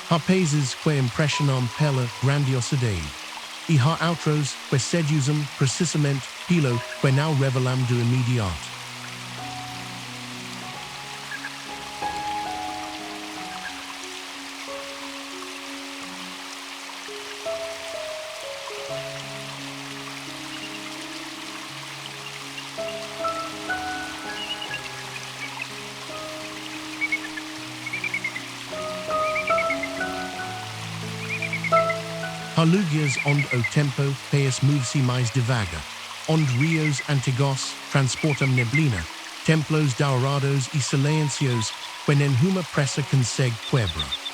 Há países que impressionam pela grandiosidade, e há outros que seduzem precisamente pelo que não revelam do imediato. Há lugares onde o tempo parece mover-se mais devagar, onde rios antigos transportam neblina, templos dourados e silenciosos que nenhuma pressa consegue quebrar.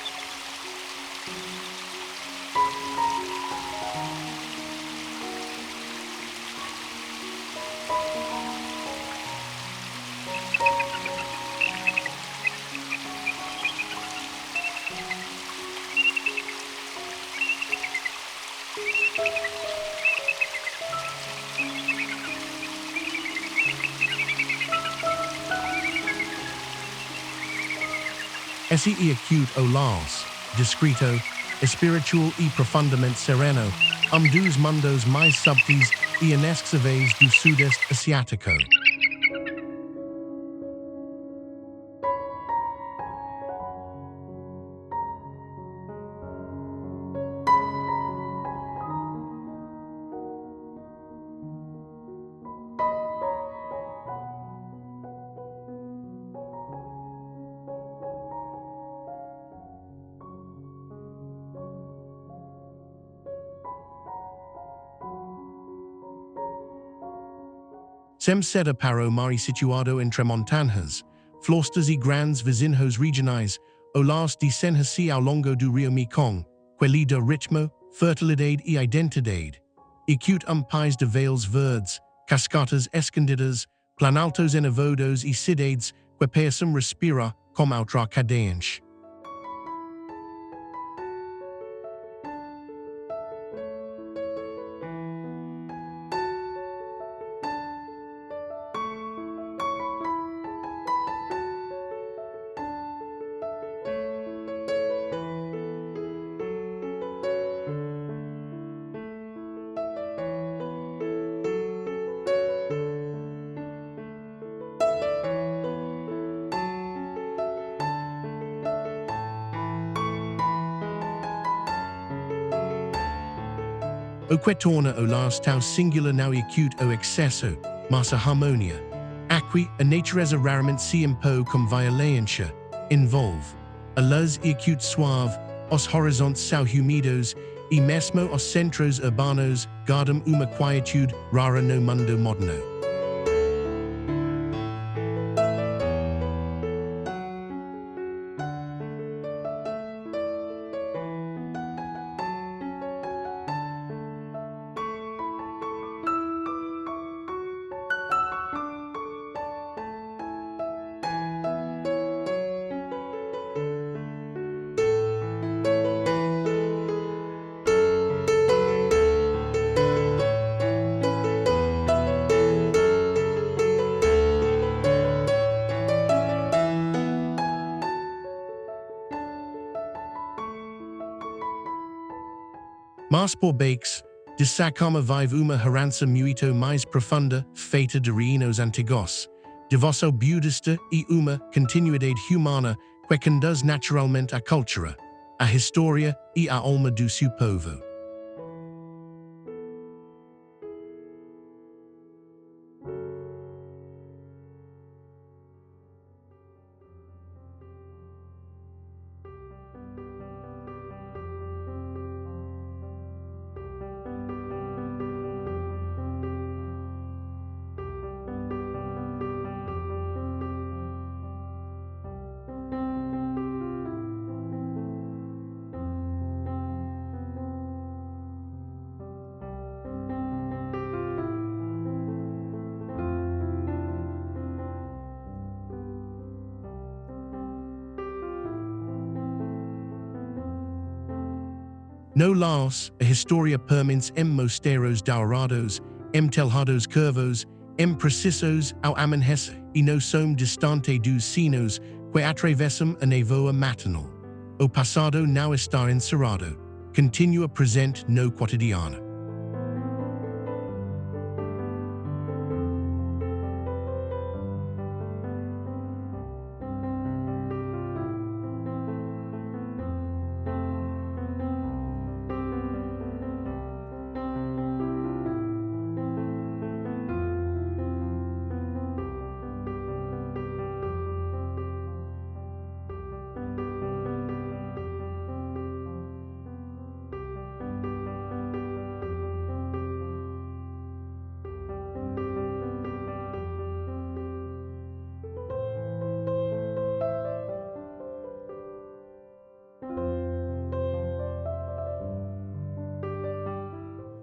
Esse é acute o Laos, discreto, espiritual e profundamente sereno, dos mundos mais subtis e inacessíveis do Sudeste Asiático. Sem ser para o mar situado entre montanhas, florestas e grandes vizinhos regionais, o Laos desenha-se ao longo do rio Mekong, que lhe dá ritmo, fertilidade e identidade. Acute país de vales verdes, cascadas escondidas, planaltos enevoados e cidades que parecem respirar como outra cadência. O que torna o Laos tão singular não é acute ou excesso, mas a harmonia. Aqui, a natureza raramente se impõe com violência, envolve. A luz é acute suave, os horizontes são úmidos, e mesmo os centros urbanos guardam uma quietude rara no mundo moderno. Mas por bakes, destacamos vive uma herança muito mais profunda, feita de reinos antigos, devoção budista e uma continuidade humana que conduz naturalmente à cultura, à história e à alma do seu povo. No Laos, a história permanece em mosteiros dourados, em telhados curvos, precisos ao amanhecer e não som distante dos sinos que atravessam a nevoa matinal. O passado não está encerrado. Continua presente no cotidiano.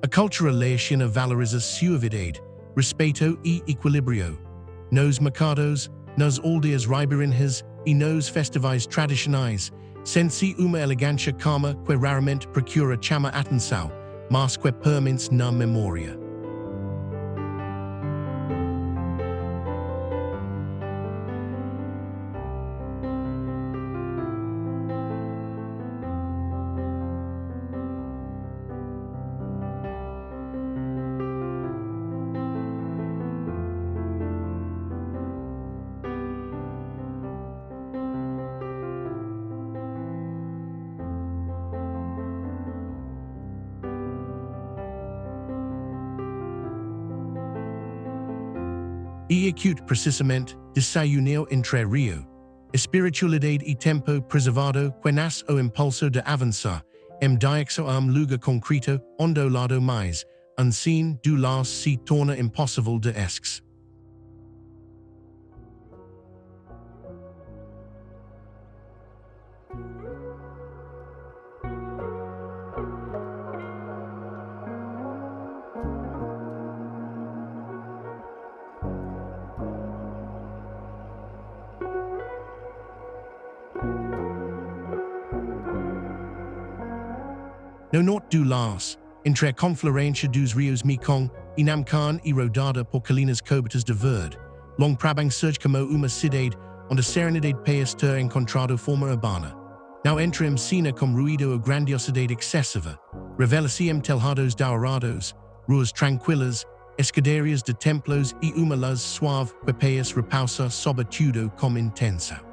A cultura latina valoriza suavidade, respeito e equilíbrio. Nos mercados, nas aldeias ribeirinhas e nos festivais tradicionais, sente-se uma elegância calma que raramente procura chama atenção, mas que permanece na memória. E acute precisamente desayunio entre rio. Espiritualidade e tempo preservado que nasce o impulso de avançar, diaxo lugar concreto, onde o lado mais unseen do Laos se torna impossível de esques. No norte do Laos, entre a confluência dos rios Mekong e Namkhan e rodada por colinas cobertas de verde, Long Prabang surge como uma cidade onde a serenidade país ter encontrado forma urbana. Não entra em cena com ruído ou grandiosidade excessiva, revela-se em telhados dourados, ruas tranquilas, escadarias de templos e uma luz suave que país repousa sobre tudo como intensa.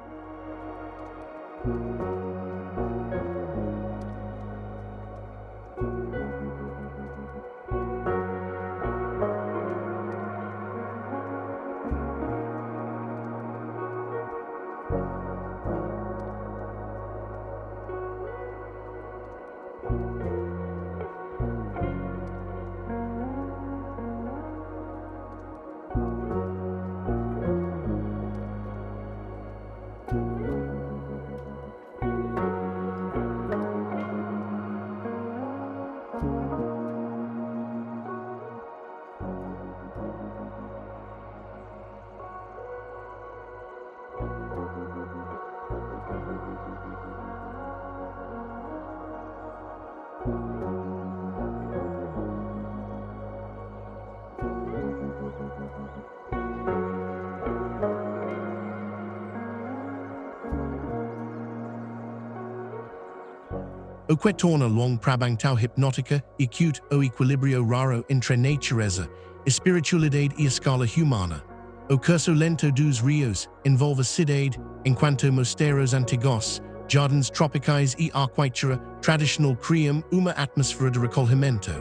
O que torna Long Prabang tão hipnótica e cute o equilíbrio raro entre natureza, espiritualidade e escala humana. O curso lento dos rios envolve a cidade, enquanto mosteiros antigos, jardins tropicais e arquitetura tradicional criam uma atmosfera de recolhimento.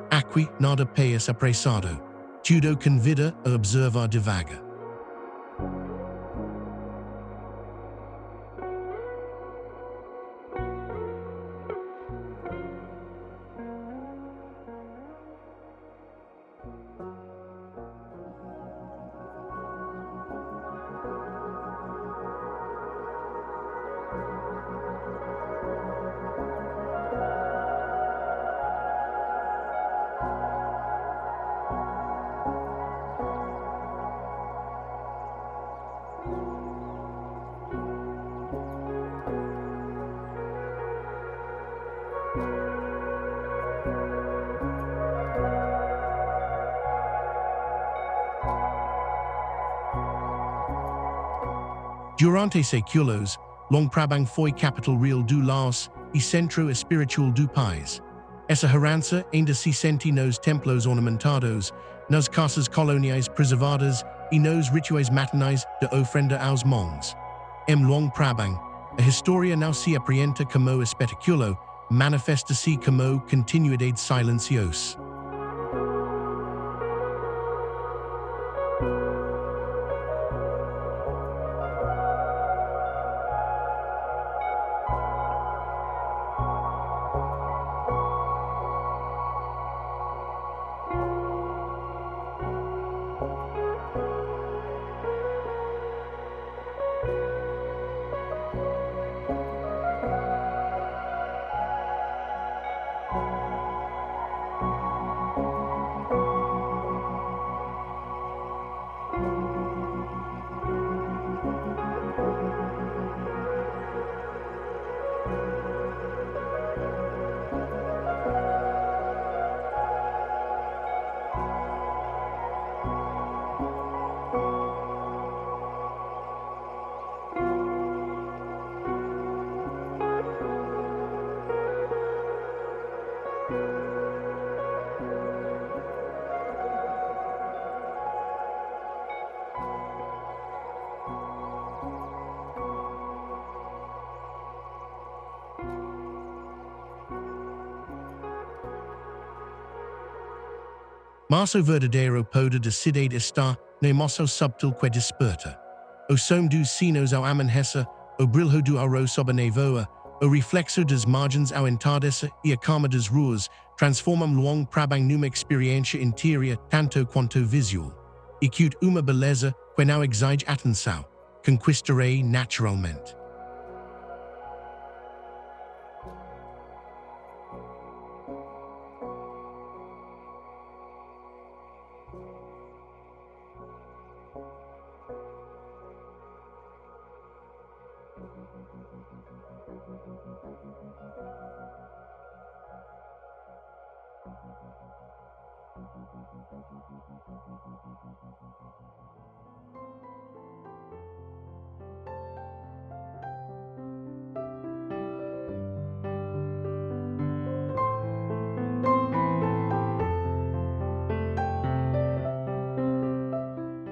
Aqui nada país apressado. Tudo convida a observar devagar. Durante séculos, long prabang foi capital real do Laos e centro espiritual do país. Essa herança ainda se sente nos templos ornamentados, nas casas coloniais preservadas e nos rituais matinais de ofrenda aos monges. Long prabang, a história não se apresenta como espetáculo, manifesta-se como continuidade silenciosa. Mas o verdadeiro poder de cidade está no moço subtil que desperta. O som dos sinos ao amanhecer, o brilho do aurora sob a nevoa, o reflexo das margens ao entardecer e a calma das ruas transformam Luang Prabang numa experiência interior tanto quanto visual. E que uma beleza que não exige atenção, conquistarei naturalmente.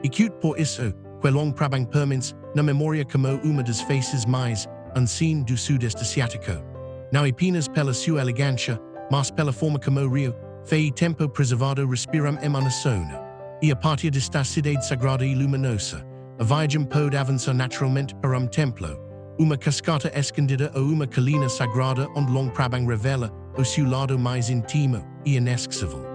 E cute por isso, que Luang Prabang permanece na memória como uma das faces mais unseen do Sudeste Asiático. Não apenas pela sua elegância, mas pela forma como Rio, fé e tempo preservado respiram emanação. E a partir desta cidade sagrada e luminosa, a viagem pode avançar naturalmente para templo, uma cascata escondida ou uma colina sagrada onde Luang Prabang revela o seu lado mais íntimo e inesquecível.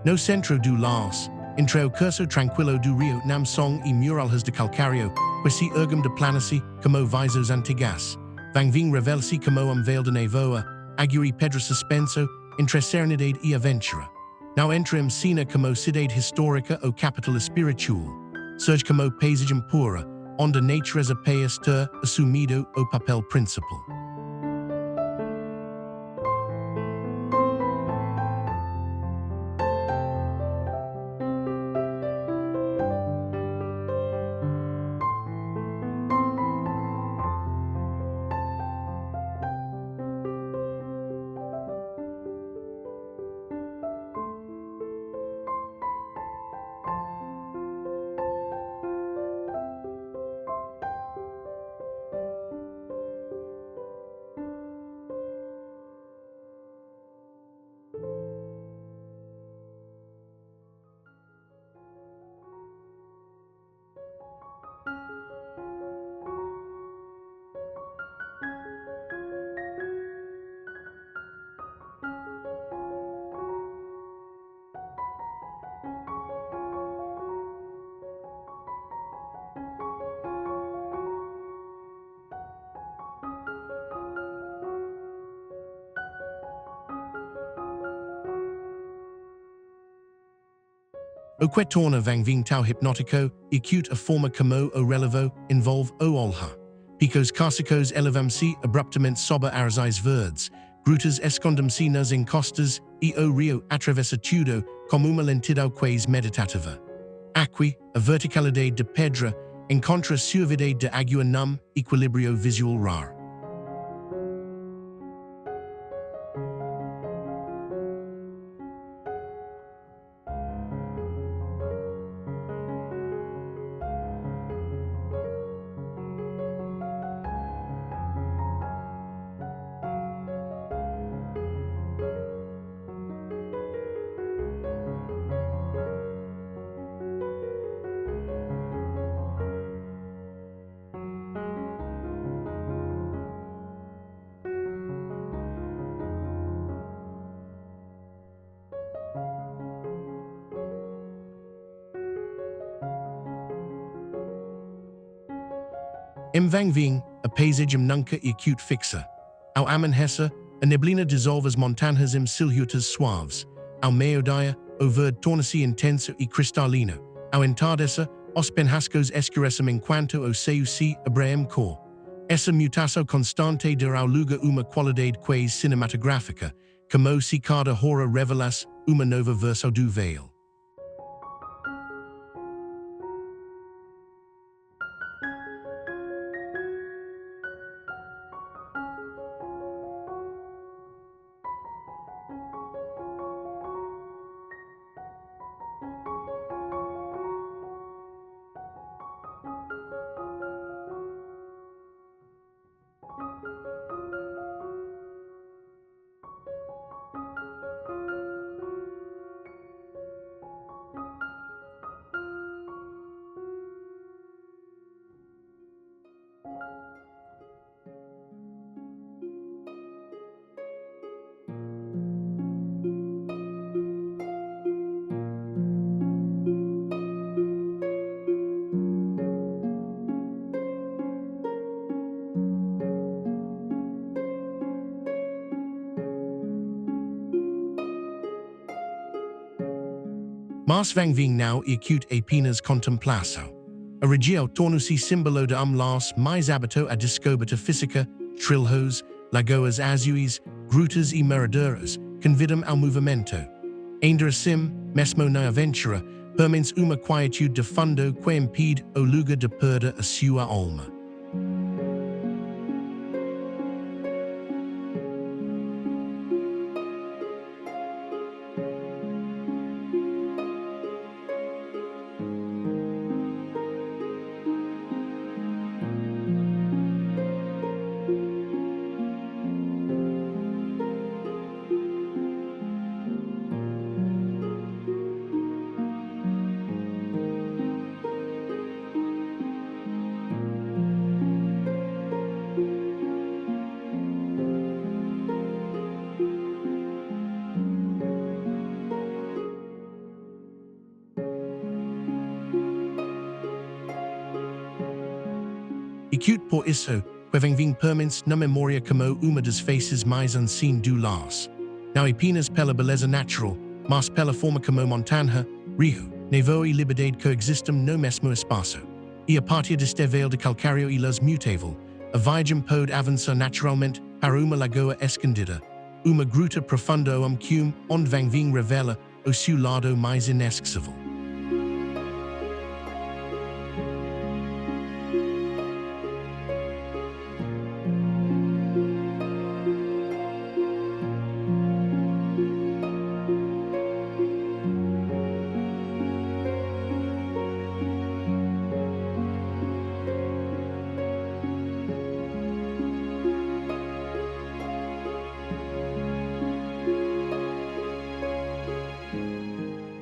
No centro do Laos, entre o curso tranquilo do Rio Namsong e muralhas de calcário, que se erguem de planície como visos antigas, vem revela-se como véu de nevoa, água e pedra suspenso, entre serenidade e aventura. Não entra em cena como cidade histórica ou capital espiritual, surge como paisagem pura, onde a natureza parece ter assumido o papel principal. Oquetorna vangving tau hypnotico, acute a forma como o relevo, involve o olha. Picos carsicos elevamsi abruptamente soba arazais verdes, grutas escondam-se nas encostas, e o rio atravessa tudo, como uma lentidão quase meditativa. Aqui, a verticalidade de pedra, encontra suavidade de água num equilíbrio visual raro. Vangving, a paisagem nunca e acute fixa. Ao amanhecer, a neblina dissolve as montanhas em silhuetas suaves. Ao meio-dia, o verde torna-se intenso e cristalino. Ao entardecer, os penhascos escurecem enquanto o céu se abre cor. Essa mutação constante dará ao lugar uma qualidade quase cinematográfica, como se cada hora revelasse uma nova versão do veil. Mas vangving now e acute apenas contemplação. A região torna-se símbolo de las mais habito a descoberta física, trilhos, lagoas azuis, grutas e miradouros, convidam ao movimento. Ainda assim, mesmo na aventura, permanece uma quietude de fundo que impede o lugar de perder a sua alma. Acute por isso, que vangving permanece na memória como uma das faces mais unseen do las. Não apenas pela beleza natural, mas pela forma como montanha, rio, nevoeiro e liberdade coexistem no mesmo espaço. E a partir deste véu de calcário e luz mutável, a viagem pode avançar naturalmente para uma lagoa escondida, uma gruta profunda ou cume onde vangving revela o seu lado mais inesquecível.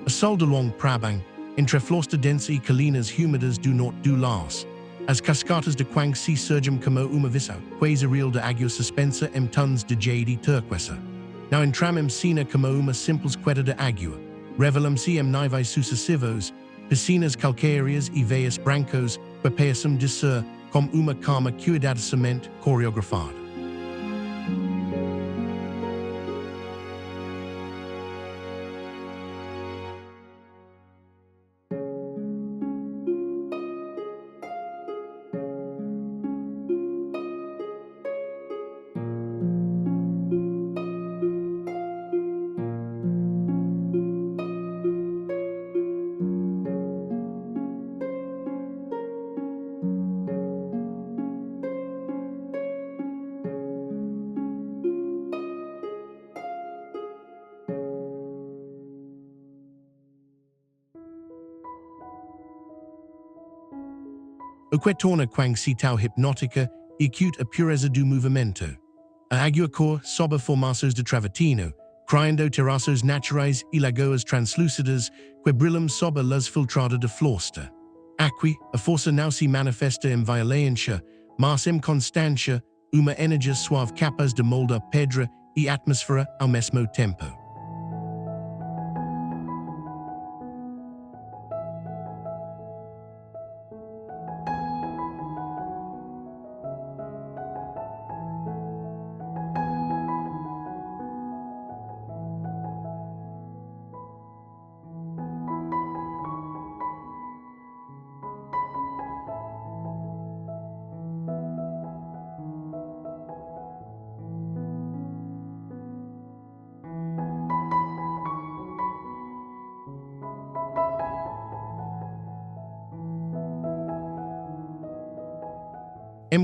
Sol de long prabang, entre floresta densa e colinas úmidas do norte do las. As cascadas de Quang se surgem como uma visão quase real de água suspensa em tons de jade e turquesa. Não entram em cena como uma simples queda de água. Revelam-se em níveis sucessivos, piscinas calcáreas e veias brancos que parecem de ser como uma calma cuidadosamente coreografada. O que torna quang si tau hipnótica e acute a pureza do movimento. A água cor sobe formações de travertino, criando terraços naturais e lagoas translúcidas que brilham sob a luz filtrada de floresta. Aqui, a força não se manifesta em violência, mas em constância, uma energia suave capaz de moldar pedra e atmosfera ao mesmo tempo.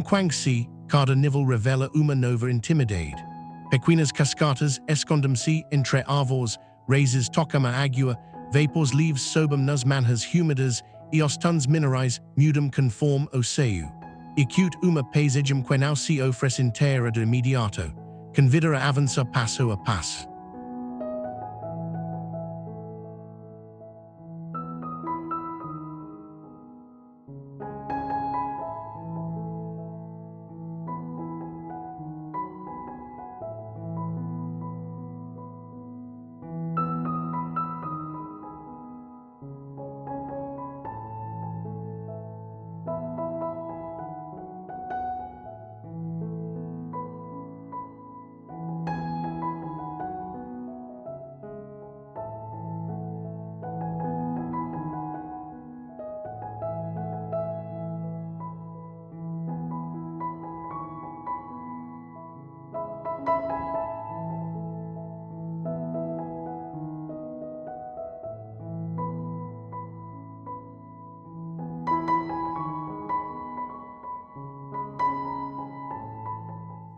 Quang si, cada nível revela uma nova intimidade. Pequenas cascadas escondem-se entre árvores, raízes tocam a água, vapores leves sobem nas manhas úmidas e os tons minerais mudam conforme o céu. Acute uma paisagem que não se oferece inteira de imediato, convida a avançar passo a passo.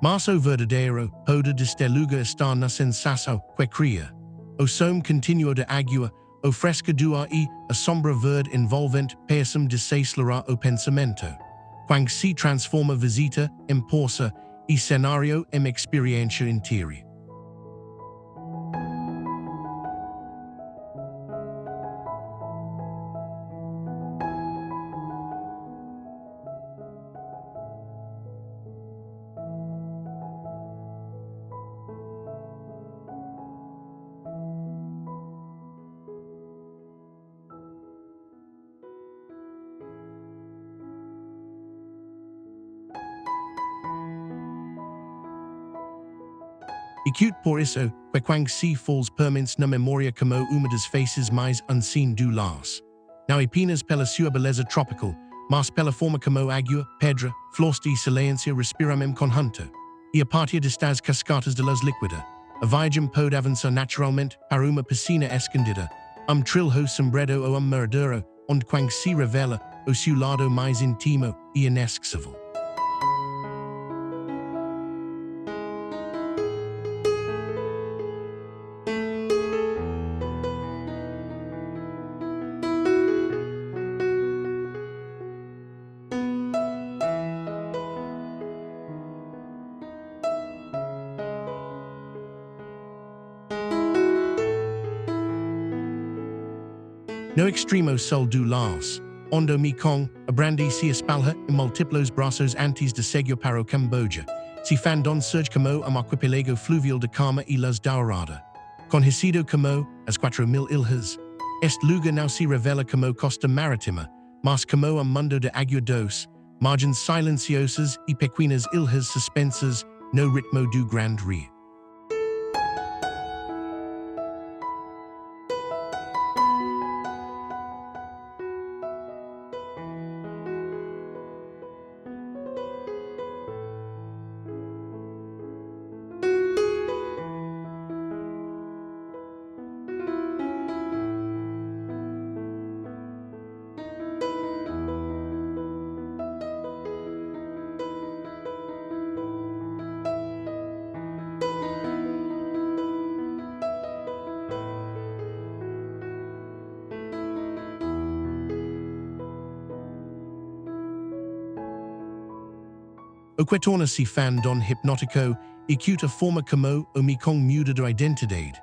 Mas o verdadeiro poder deste lugar está na sensação que cria. O som continuo da água, o fresco do ar e a sombra verde envolvente parecem desacelerar o pensamento. Quando se transforma visita em força e cenário em experiência inteira. Acute por isso, que quando se falls permanece na memória como uma das faces mais unseen do Laos. Não apenas pela sua beleza tropical, mas pela forma como água, pedra, floresta e silêncio respiram em conjunto. E a partir destas cascatas de luz líquida, a viagem pode avançar naturalmente para uma piscina escondida, trilho sombreado ou maradouro, onde quando se revela o seu lado mais íntimo e inesquecível. No extremo sul do Laos, onde o Mekong, abrande se espalha em múltiplos braços antes de seguir para o Camboja, se fan don surge como arquipélago fluvial de calma e luz dourada. Conhecido como as 4.000 ilhas, este lugar não se revela como costa marítima, mas como mundo de água doce, margens silenciosas e pequenas ilhas suspensas no ritmo do Grande Rio. Oquetorna si fan don hypnotico, icuta forma como o micong muda de identidade.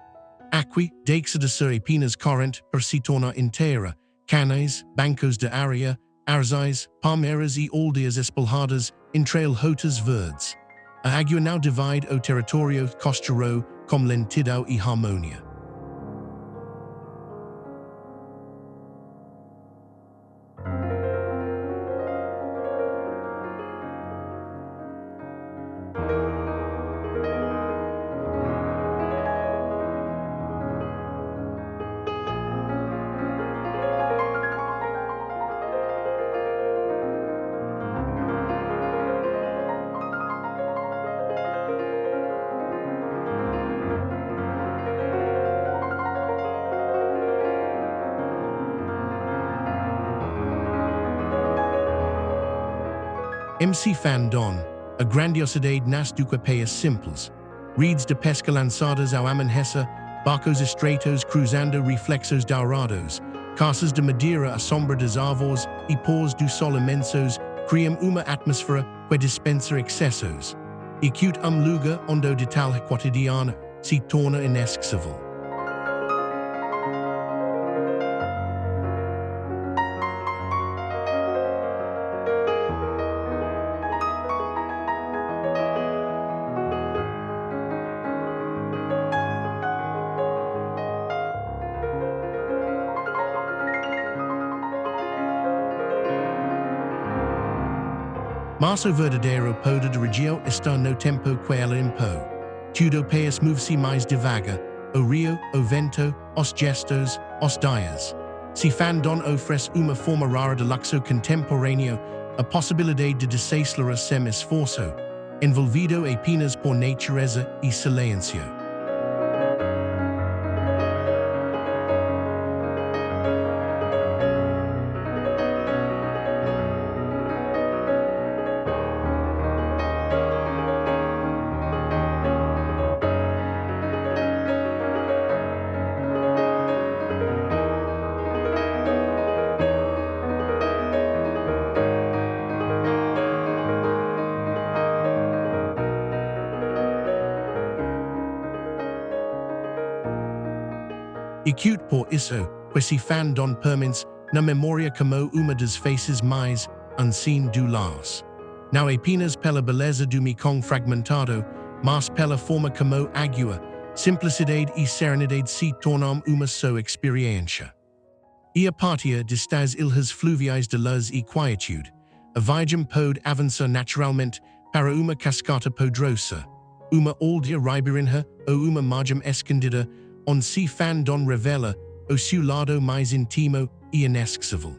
Aqui, deixa de ser apenas corrente per se tornar inteira, canais, bancos de areia, arzais, palmeiras e aldeias espalhadas, entre rotas verdes. A água não divide o território costeiro com lentidão e harmonia. MC Fan Don, a grandiosidade nas duquapeias simples. Reeds de pesca lançadas ao amanhecer, barcos estreitos cruzando reflexos dourados, caças de madeira à sombra das árvores e pós do sol imensos criam uma atmosfera que dispensa excessos. E cute lugar onde o detalhe cotidiano se torna inesquecível. Mas o verdadeiro poder de região está no tempo que ela impõe. Tudo país move-se mais devagar, o rio, o vento, os gestos, os dias. Se Fan Don oferece uma forma rara de luxo contemporâneo, a possibilidade de desacelerar sem esforço, envolvido apenas por natureza e silêncio. E cute por isso, que se Fan Don permanece na memória como uma das faces mais unseen do Laos. Não apenas pela beleza do Mekong fragmentado, mas pela forma como água, simplicidade e serenidade se tornam uma só experiência. E a partir destas ilhas fluviais de luz e quietude, a viagem pode avançar naturalmente para uma cascata poderosa, uma aldeia ribeirinha ou uma margem escondida, onde se Fan Don revela o seu lado mais íntimo e inesquecível.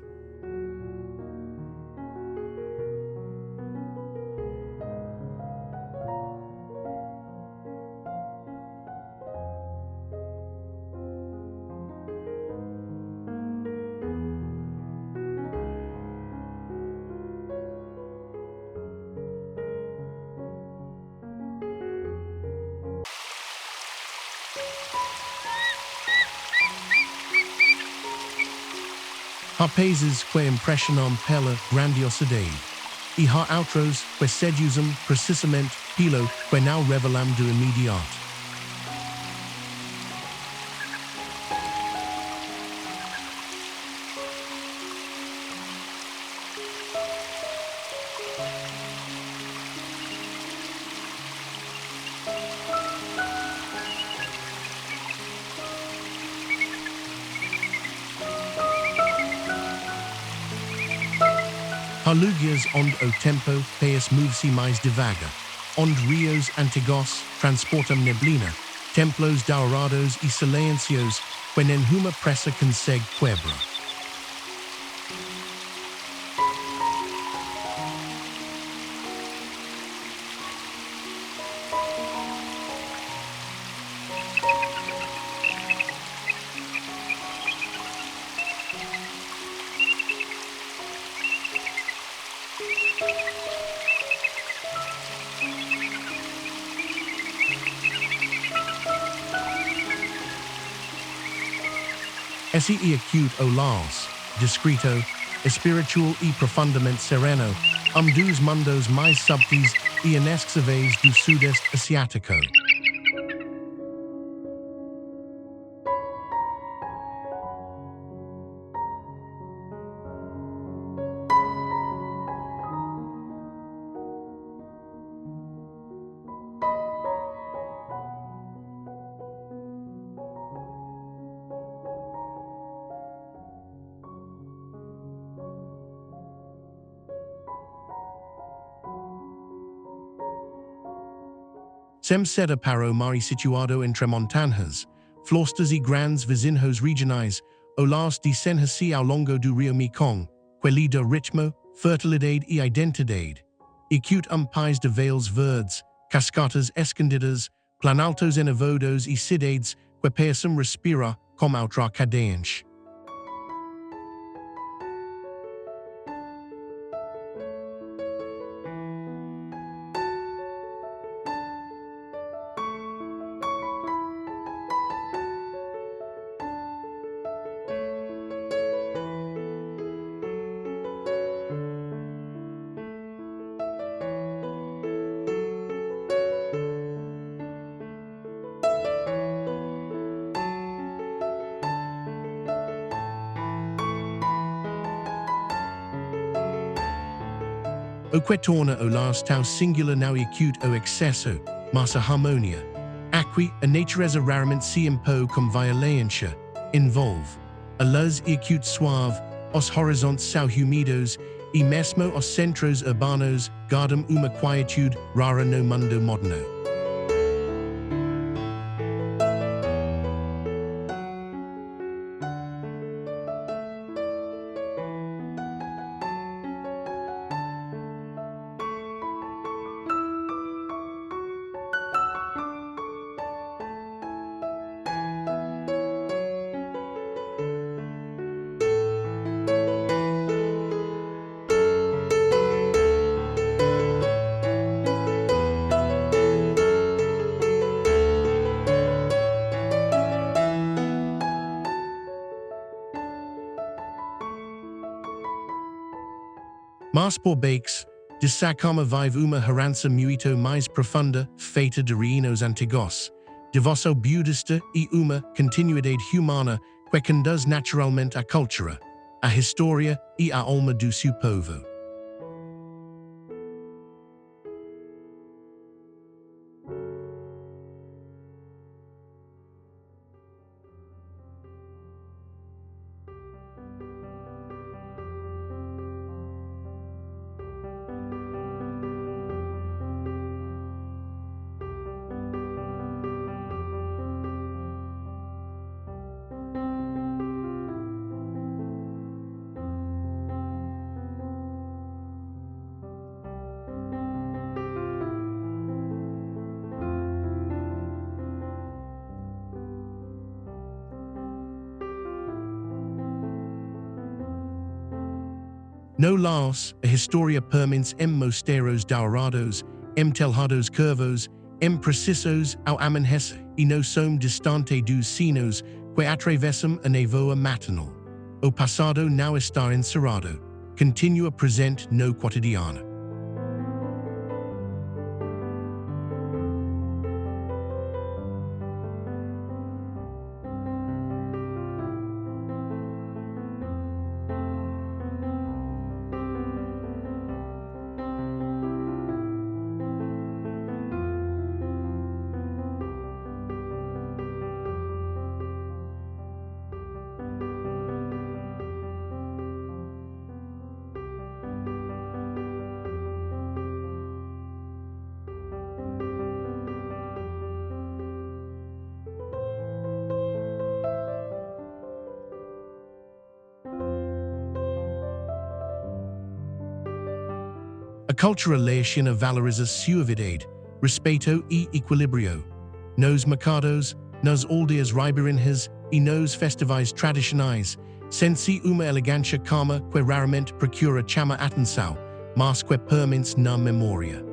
Há países que impressionam pela grandiosidade, e há outros que seduzem precisamente pelo que não revelam de imediato. Há lugares onde o tempo país move-se mais devagar, onde rios antigos transportam neblina, templos dourados e silêncios que nenhuma pressa consegue quebrar. Esse é cute o Laos, discreto, espiritual e profundamente sereno, dos mundos mais subtis e inexcessíveis do Sudeste Asiático. Sem para o mari situado entre montanhas, flostas e grandes vizinhos regionais, olas descendem ao longo do rio Mekong, que lida ritmo, fertilidade e identidade. Ecute país de vales verdes, cascadas escondidas, planaltos enevoados e cidades que parecem respirar como outra cadente. O que torna o laos tão singular não acute o excesso, mas a harmonia. Aqui, a natureza raramente se impõe com violência, envolve. A luz e acute suave, os horizontes são úmidos, e mesmo os centros urbanos guardam uma quietude rara no mundo moderno. Mas por bakes, destacamos vive uma herança muito mais profunda, feita de reinos antigos, devoção budista e uma continuidade humana que conduz naturalmente à cultura, à história e à alma do seu povo. No Laos, a historia permins mosteiros dourados, telhados curvos, precisos ao amanhecer, e no som distante dos sinos que atravessam a nevoa matinal. O passado não está encerrado, continua presente no cotidiano. A cultura laotiana valoriza suavidade, respeito e equilíbrio. Nos mercados, nas aldeias ribeirinhas e nos festivais tradicionais, sente-se uma elegância calma que raramente procura chama atenção, mas que permanece na memória.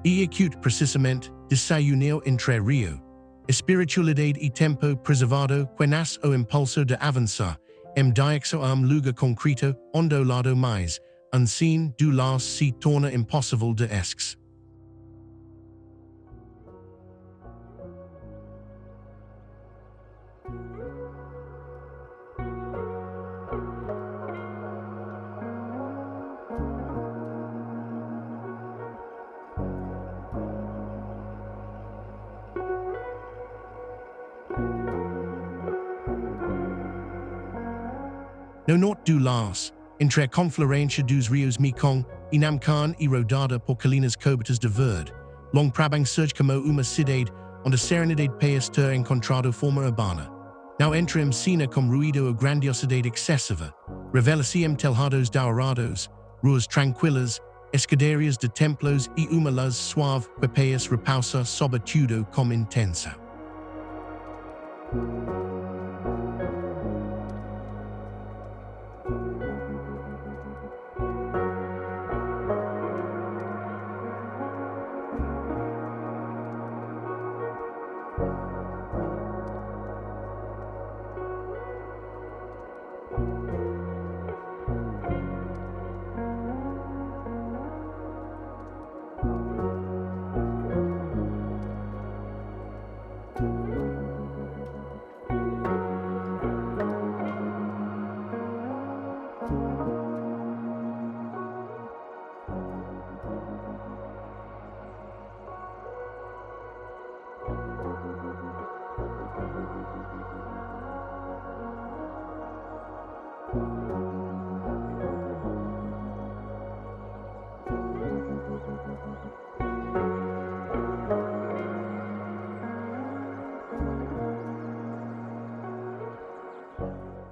E acute precisamente desayunio entre rio. Espiritualidade e tempo preservado que nasce o impulso de avançar, diexo lugar concreto, onde o lado mais unseen do Laos se torna impossível de esques. No norte do Laos, entre a confluência dos rios Mekong e Namcan e rodada por colinas cobertas de verde, long prabang surge como uma cidade onde a serenidade país ter encontrado forma urbana. Now entram cena com ruído ou grandiosidade excessiva, revela-se telhados dourados, ruas tranquilas, escadarias de templos e uma luz suave que país repousa sobre tudo com intensa.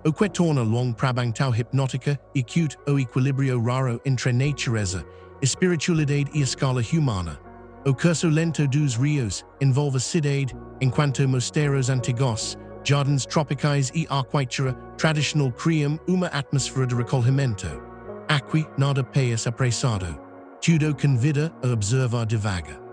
O que torna long prabang tão hipnótica e acute o equilíbrio raro entre natureza, espiritualidade e escala humana. O curso lento dos rios envolve a cidade, enquanto mosteiros antigos, jardins tropicais e arquitetura tradicional criam uma atmosfera de recolhimento. Aqui nada país apressado. Tudo convida a observar devagar.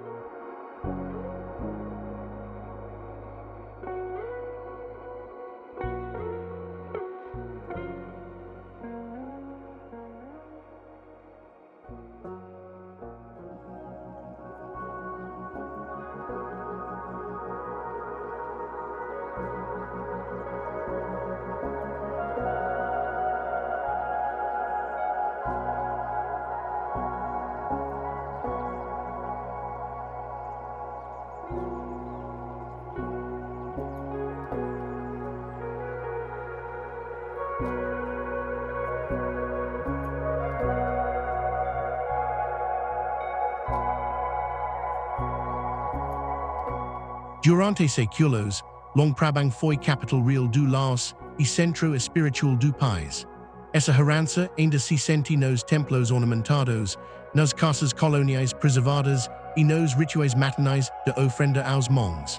Durante séculos, long prabang foi capital real do Laos e centro espiritual do país. Essa herança ainda se sente nos templos ornamentados, nas casas coloniais preservadas e nos rituais matinais de ofrenda aos monges.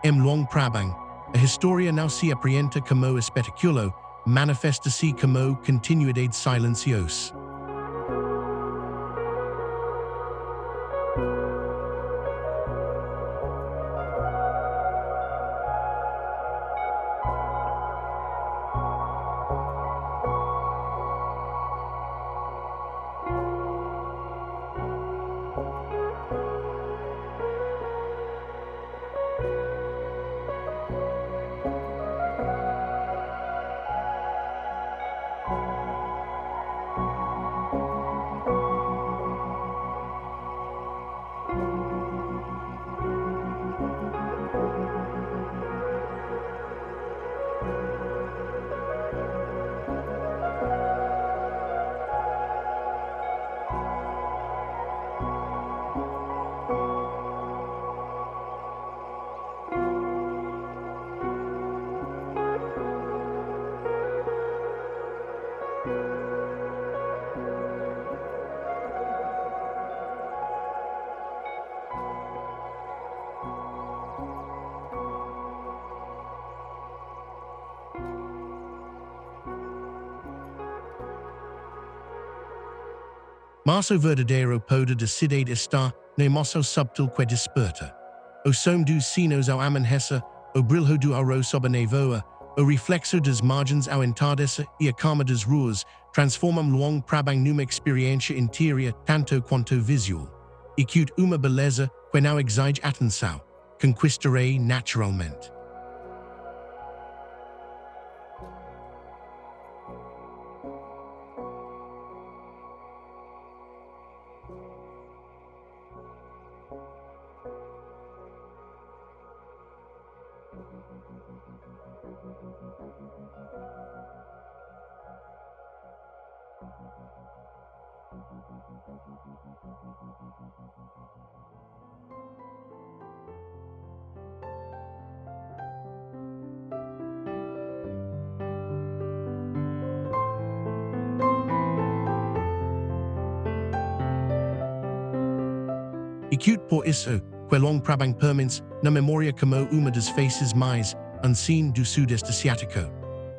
Long prabang, a história não se apresenta como espetáculo, manifesta-se como continuidade silenciosa. Mas o verdadeiro poder de cidade está na emoção subtil que desperta. O som dos sinos ao amanhecer, o brilho do aurora sob a nevoa, o reflexo das margens ao entardecer e a calma das ruas transformam Luang Prabang numa experiência interior tanto quanto visual. E que uma beleza que não exige atenção, conquistarei naturalmente. E que por isso, que Luang Prabang permanece na memória como uma das faces mais unseen do Sudeste Asiático.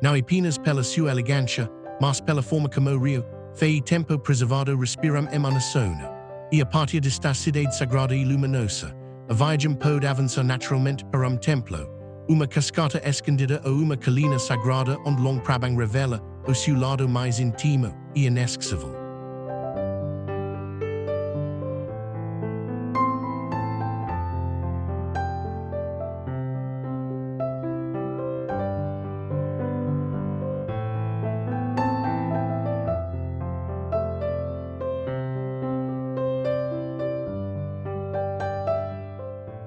Não apenas pela sua elegância, mas pela forma como Rio, fei tempo preservado respiram emanação. E a partir desta cidade sagrada e luminosa, a viagem pode avançar naturalmente para templo, uma cascata escondida ou uma colina sagrada onde Luang Prabang revela o seu lado mais íntimo e inesquecível.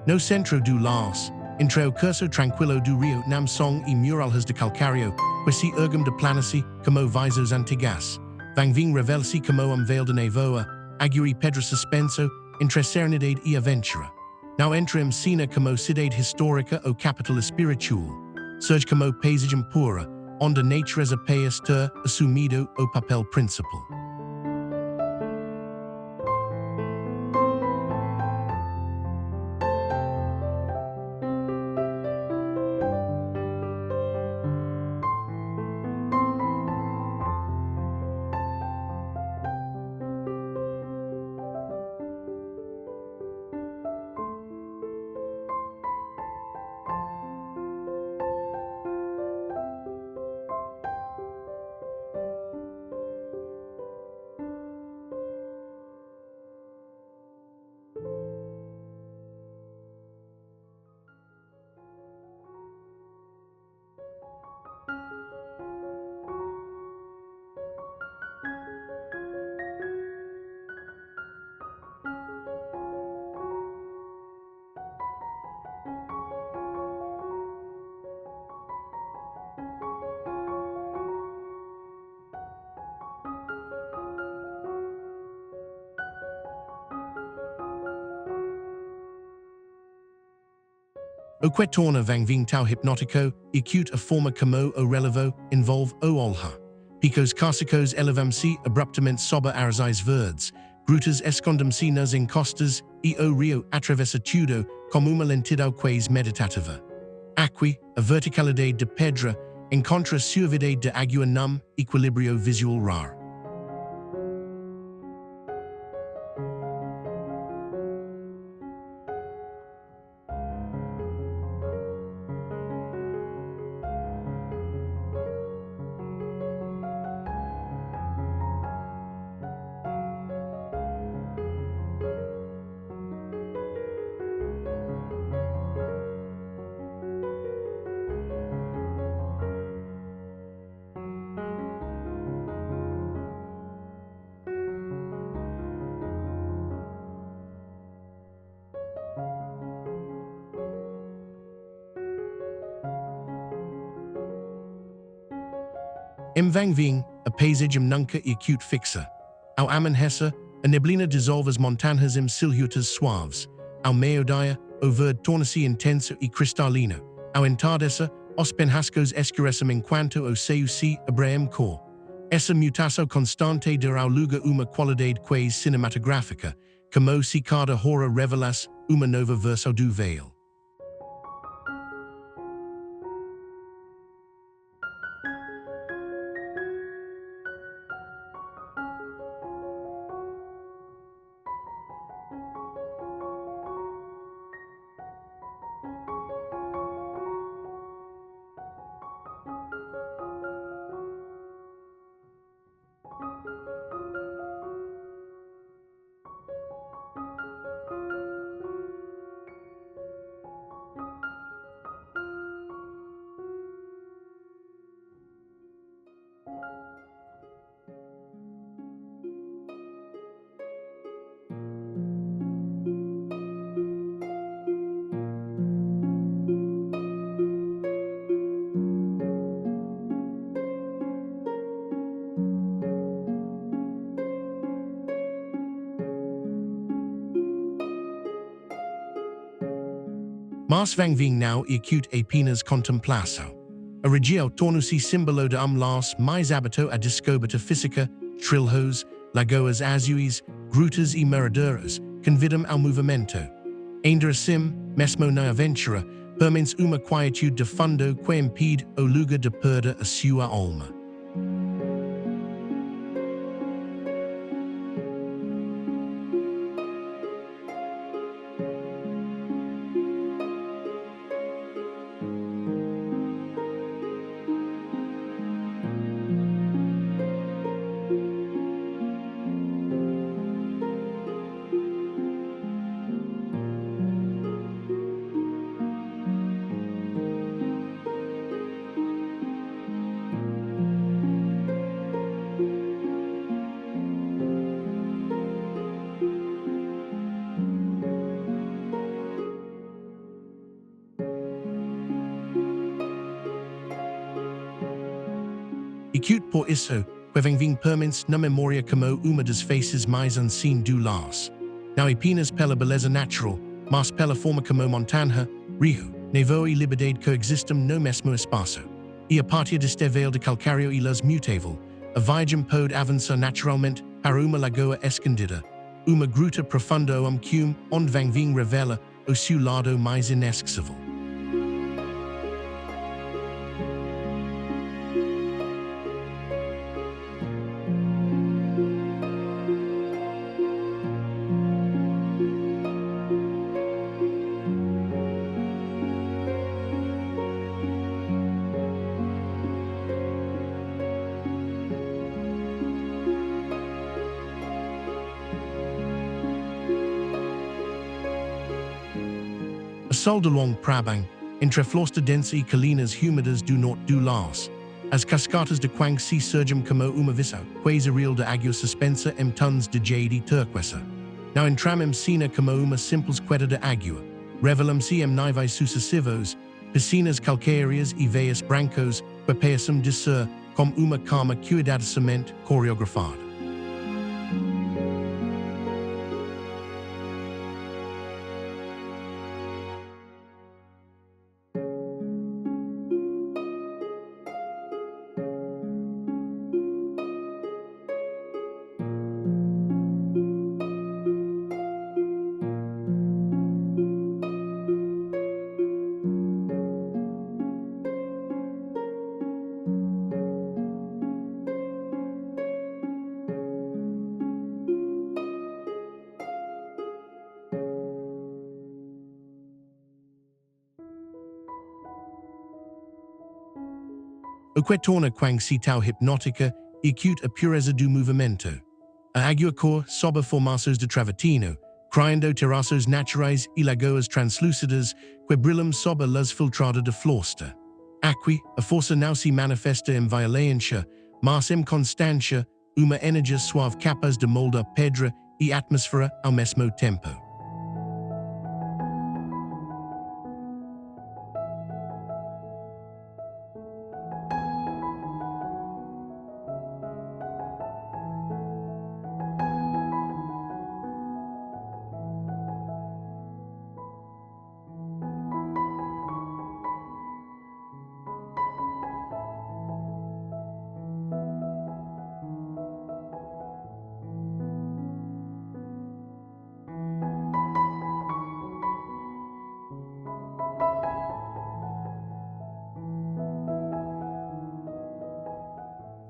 No centro do Laos, entre o curso tranquilo do Rio Namsong e muralhas de calcário, que se erguem de planície como visos antigas, vang ving revela-se como veil de nevoa, água e pedra suspenso, entre serenidade e aventura. Não entre cena como cidade histórica ou capital espiritual, surge como paisagem pura, onde a natureza parece ter assumido o papel principal. O que torna vang ving tão hipnótico e cute a forma como o relevo envolve o olhar. Picos cársicos elevam-se abruptamente sob arzais verdes, grutas escondem-se nas encostas e o rio atravessa tudo como uma lentidão quase meditativa. Aqui, a verticalidade de pedra encontra suavidade de água num equilíbrio visual raro. Vang ving, a paisagem nunca e cute fixa. Ao amanhecer, a neblina dissolve as montanhas silhuetas suaves. Ao meio-dia, o verde torna-se intenso e cristalino. Ao entardecer, os penhascos escurecem enquanto o céu se abre cor. Essa mutação constante dará ao lugar uma qualidade quase cinematográfica, como se cada hora revelasse uma nova versão do veil. Mas vang ving now acute apenas contemplação. A região tornou-se símbolo de Laos mais habito a descoberta física, trilhos, lagoas azuis, grutas e miradouros, convidam ao movimento. Ainda assim, mesmo na aventura, permanece uma quietude de fundo que impede o lugar de perder a sua alma. Acute por isso, que vem permanece na memória como uma das faces mais unseen do Laos. Não apenas pela beleza natural, mas pela forma como montanha, rio, nevoeiro e liberdade coexistem no mesmo espaço. E a partir deste véu de calcário e luz mutável, a viagem pode avançar naturalmente para uma lagoa escondida, uma gruta profunda ou cume onde vem revela o seu lado mais inesquecível. A sol de long prabang, entre flores dense e colinas úmidas do norte do Laos. As cascadas de Quang Si surgem como uma visão quase real de água suspensa em tons de jade e turquesa. Não entramos cena como uma simples queda de água. Revelam-se em níveis sucessivos, piscinas calcáreas e veias brancos, que parecem de ser como uma calma cuidadosamente coreografada. O que torna Quang Si tão hipnótica e acute a pureza do movimento. A água cor sobe formações de travertino, criando terraços naturais e lagoas translúcidas que brilham sob a luz filtrada de floresta. Aqui, a força não se manifesta em violência, mas em constância, uma energia suave capaz de moldar pedra e atmosfera ao mesmo tempo.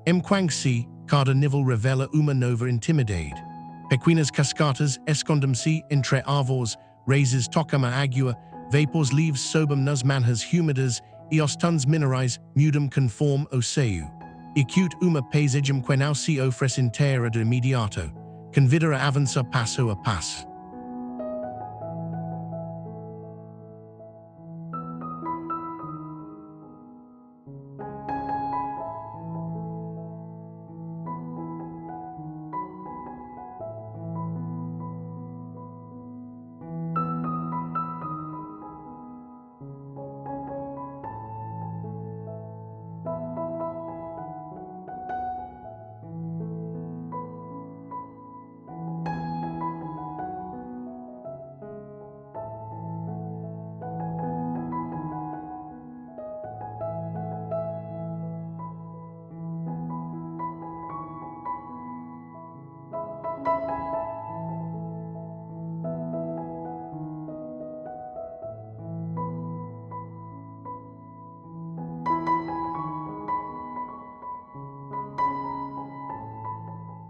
Em Quang Si, cada nível revela uma nova intimidade. Pequenas cascatas escondem-se entre árvores, raízes tocam a água, vapores leves sobem nas manhas úmidas e os tons minerais mudam conforme o céu. Acute uma paisagem que não se oferece inteira de imediato, convida a avançar passo a passo.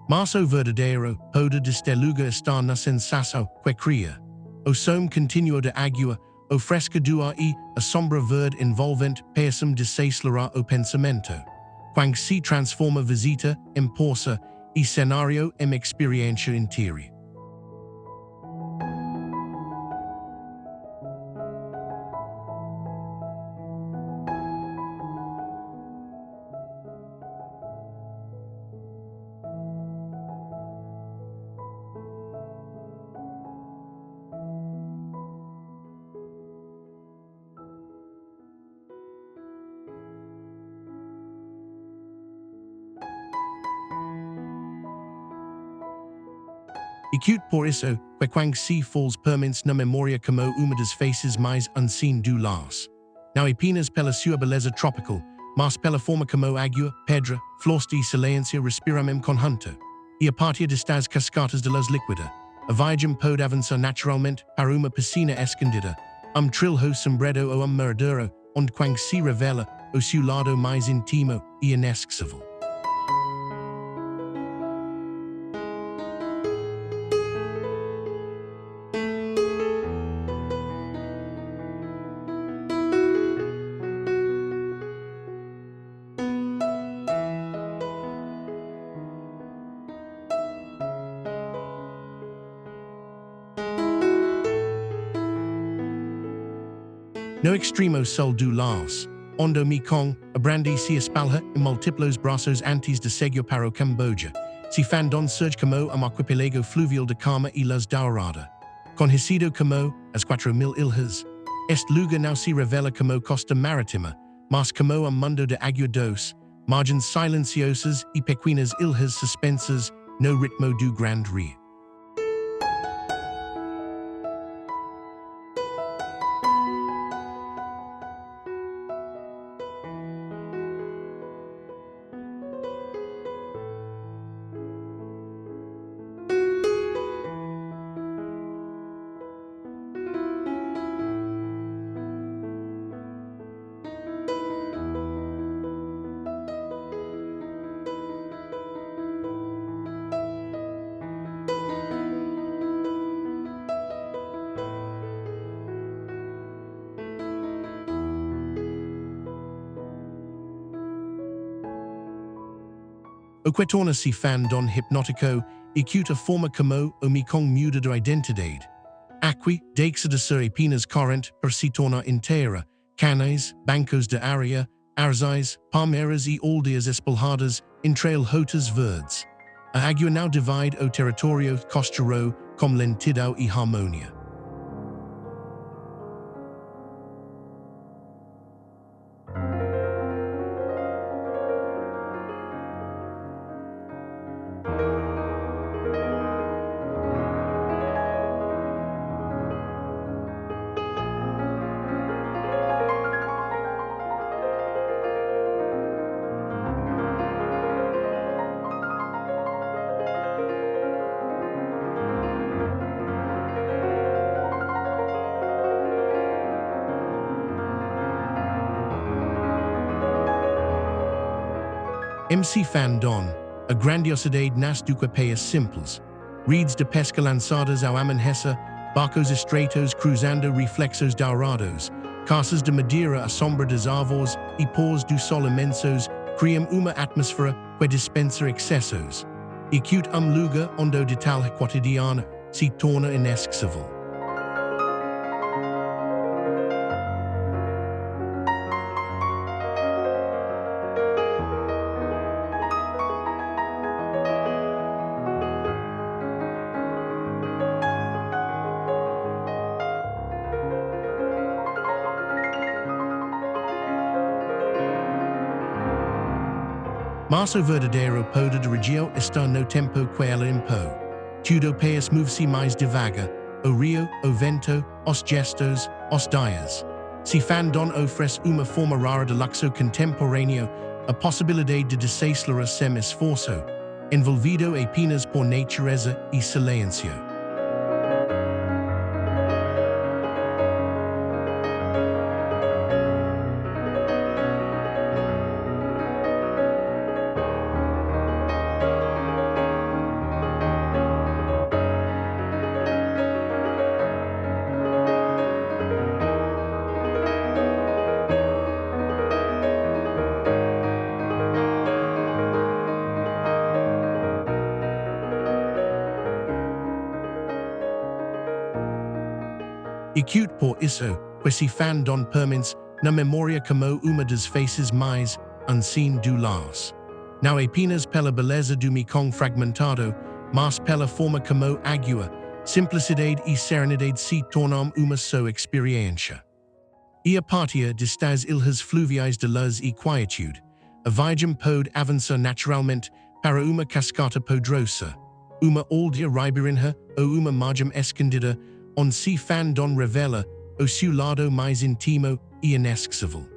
Mas o verdadeiro poder deste lugar está na sensação que cria. O som continuo de água, o fresco do ar e a sombra verde envolvente permite desacelerar o pensamento. Quando se transforma visita em poça e cenário em experiência inteira. Acute por isso, que quando se falls permanece na memória como uma das faces mais unseen do Laos. Não apenas pela sua beleza tropical, mas pela forma como água, pedra, floresta e silêncio respiram conjunto. E a partir destas cascadas de luz líquida, a viagem pode avançar naturalmente para uma piscina escondida, trilho sombreado ou maradouro, onde quando se revela o seu lado mais íntimo e inesquecível. No extremo sul do Laos, onde o Mekong abrande se espalha em múltiplos braços antes de seguir para o Camboja, se fandon surge como arquipélago fluvial de calma e luz dourada. Conhecido como as 4.000 ilhas, este lugar não se revela como costa marítima, mas como mundo de água doce, margens silenciosas e pequenas ilhas suspensas no ritmo do Grande Rio. O que torna-se fandon hipnótico e que forma como o Mekong muda de identidade. Aqui, deixa de ser apenas corrente para se tornar inteira, canais, bancos de areia, arzais, palmeiras e aldeias espalhadas entre rotas verdes. A água não divide o território costeiro com lentidão e harmonia. MC Fandon, a grandiosidade nas duquapeias simples, redes de pesca lançadas ao amanhecer, barcos estreitos cruzando reflexos dourados, caças de madeira à sombra das árvores e pôs do sol imensos criam uma atmosfera que dispensa excessos, e que lugar onde o detalhe cotidiano se torna inesquecível. Mas o verdadeiro poder de região está no tempo que ela impõe. Tudo país move-se mais devagar, o rio, o vento, os gestos, os dias. Se Fandon oferece uma forma rara de luxo contemporâneo, a possibilidade de desacelerar sem esforço, envolvido apenas por natureza e silêncio. Acute por isso, quasi fan don permins, na memoria como uma das faces mais unseen do Laos. Não apenas pela beleza do Mekong fragmentado, mas pela forma como água, simplicidade e serenidade se tornam uma só experiência. E a partir destas ilhas fluviais de luz e quietude, a viagem pode avançar naturalmente para uma cascata poderosa, uma aldeia ribeirinha ou uma margem escondida, onde se fan don revela o seu lado mais íntimo e inesquecível.